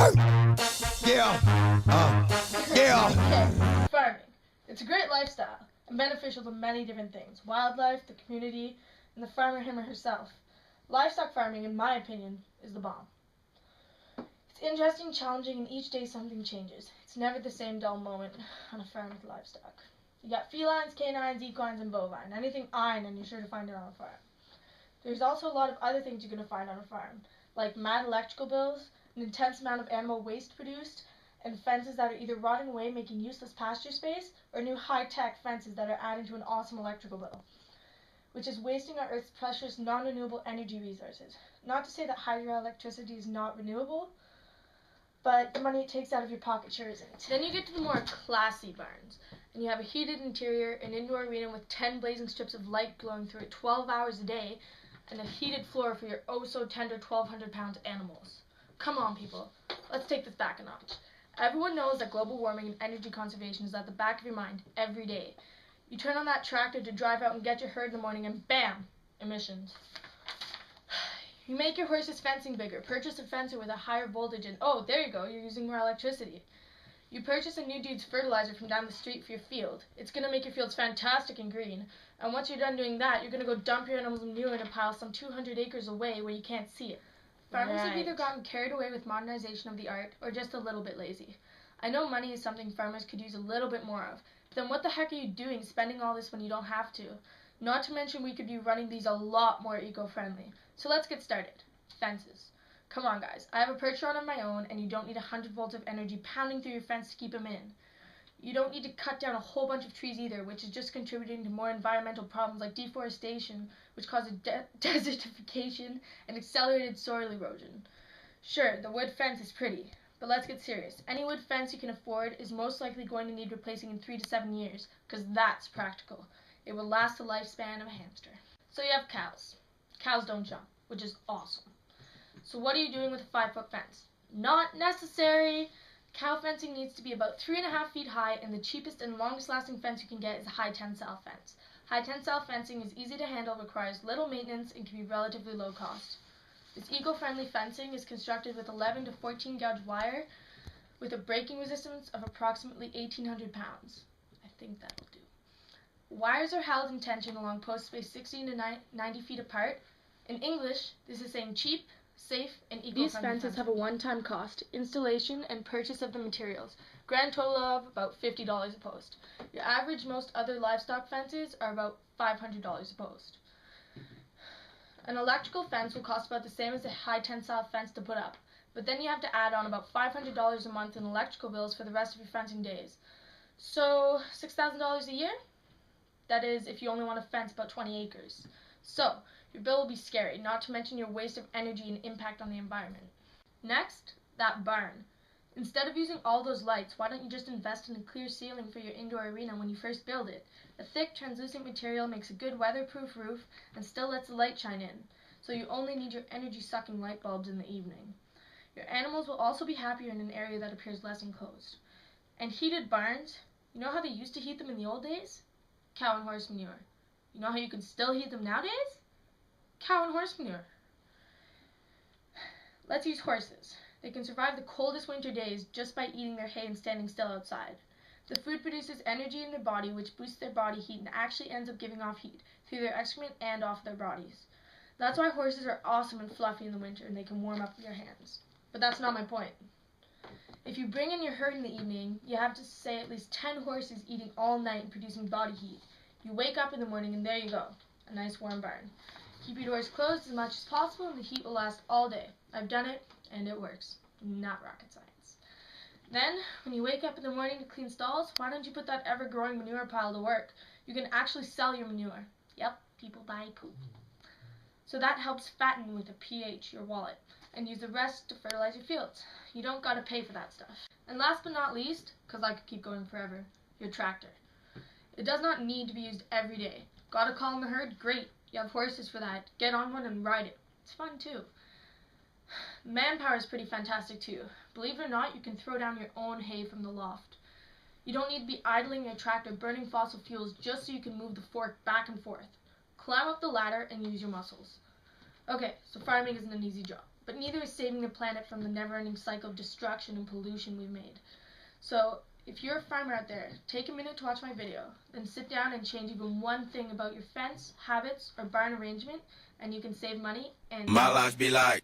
Okay, farming. It's a great lifestyle and beneficial to many different things. Wildlife, the community, and the farmer him or herself. Livestock farming, in my opinion, is the bomb. It's interesting, challenging, and each day something changes. It's never the same dull moment on a farm with livestock. You got felines, canines, equines, and bovine. Anything iron, and you're sure to find it on a farm. There's also a lot of other things you're going to find on a farm, like mad electrical bills, an intense amount of animal waste produced, and fences that are either rotting away, making useless pasture space, or new high-tech fences that are adding to an awesome electrical bill, which is wasting our Earth's precious non-renewable energy resources. Not to say that hydroelectricity is not renewable, but the money it takes out of your pocket sure isn't. Then you get to the more classy barns, and you have a heated interior, an indoor arena with 10 blazing strips of light glowing through it 12 hours a day, and a heated floor for your oh-so-tender 1,200-pound animals. Come on, people. Let's take this back a notch. Everyone knows that global warming and energy conservation is at the back of your mind every day. You turn on that tractor to drive out and get your herd in the morning, and bam! Emissions. You make your horse's fencing bigger, purchase a fencer with a higher voltage, and oh, there you go, you're using more electricity. You purchase a new dude's fertilizer from down the street for your field. It's going to make your fields fantastic and green. And once you're done doing that, you're going to go dump your animals' manure in a pile some 200 acres away where you can't see it. Farmers have either gotten carried away with modernization of the art or just a little bit lazy. I know money is something farmers could use a little bit more of, but then what the heck are you doing spending all this when you don't have to? Not to mention we could be running these a lot more eco-friendly. So let's get started. Fences. Come on, guys. I have a percher on of my own, and you don't need 100 volts of energy pounding through your fence to keep them in. You don't need to cut down a whole bunch of trees either, which is just contributing to more environmental problems like deforestation, which causes desertification and accelerated soil erosion. Sure, the wood fence is pretty, but let's get serious. Any wood fence you can afford is most likely going to need replacing in 3 to 7 years, because that's practical. It will last the lifespan of a hamster. So you have cows. Cows don't jump, which is awesome. So what are you doing with a 5-foot fence? Not necessary. Cow fencing needs to be about 3.5 feet high, and the cheapest and longest lasting fence you can get is a high tensile fence. High tensile fencing is easy to handle, requires little maintenance, and can be relatively low cost. This eco-friendly fencing is constructed with 11 to 14 gauge wire with a breaking resistance of approximately 1,800 pounds. I think that'll do. Wires are held in tension along posts spaced 60 to 90 feet apart. In English, this is saying cheap, safe, and eco-friendly. These fences have a one-time cost, installation, and purchase of the materials. Grand total of about $50 a post. Your average most other livestock fences are about $500 a post. An electrical fence will cost about the same as a high tensile fence to put up, but then you have to add on about $500 a month in electrical bills for the rest of your fencing days. So $6,000 a year? That is if you only want to fence about 20 acres. So your bill will be scary, not to mention your waste of energy and impact on the environment. Next, that barn. Instead of using all those lights, why don't you just invest in a clear ceiling for your indoor arena when you first build it? A thick, translucent material makes a good weatherproof roof and still lets the light shine in, so you only need your energy-sucking light bulbs in the evening. Your animals will also be happier in an area that appears less enclosed. And heated barns, you know how they used to heat them in the old days? Cow and horse manure. You know how you can still heat them nowadays? Cow and horse manure. Let's use horses. They can survive the coldest winter days just by eating their hay and standing still outside. The food produces energy in their body, which boosts their body heat and actually ends up giving off heat through their excrement and off their bodies. That's why horses are awesome and fluffy in the winter, and they can warm up your hands. But that's not my point. If you bring in your herd in the evening, you have to say at least 10 horses eating all night and producing body heat. You wake up in the morning and there you go, a nice warm barn. Keep your doors closed as much as possible and the heat will last all day. I've done it and it works. Not rocket science. Then, when you wake up in the morning to clean stalls, why don't you put that ever-growing manure pile to work? You can actually sell your manure. Yep, people buy poop. So that helps fatten with a pH your wallet, and use the rest to fertilize your fields. You don't gotta pay for that stuff. And last but not least, because I could keep going forever, your tractor. It does not need to be used every day. Got a call in the herd? Great. You have horses for that. Get on one and ride it. It's fun too. Manpower is pretty fantastic too. Believe it or not, you can throw down your own hay from the loft. You don't need to be idling your tractor burning fossil fuels just so you can move the fork back and forth. Climb up the ladder and use your muscles. Okay, so farming isn't an easy job. but neither is saving the planet from the never-ending cycle of destruction and pollution we've made. So, if you're a farmer out there, take a minute to watch my video, then sit down and change even one thing about your fence, habits, or barn arrangement, and you can save money and... My life be like...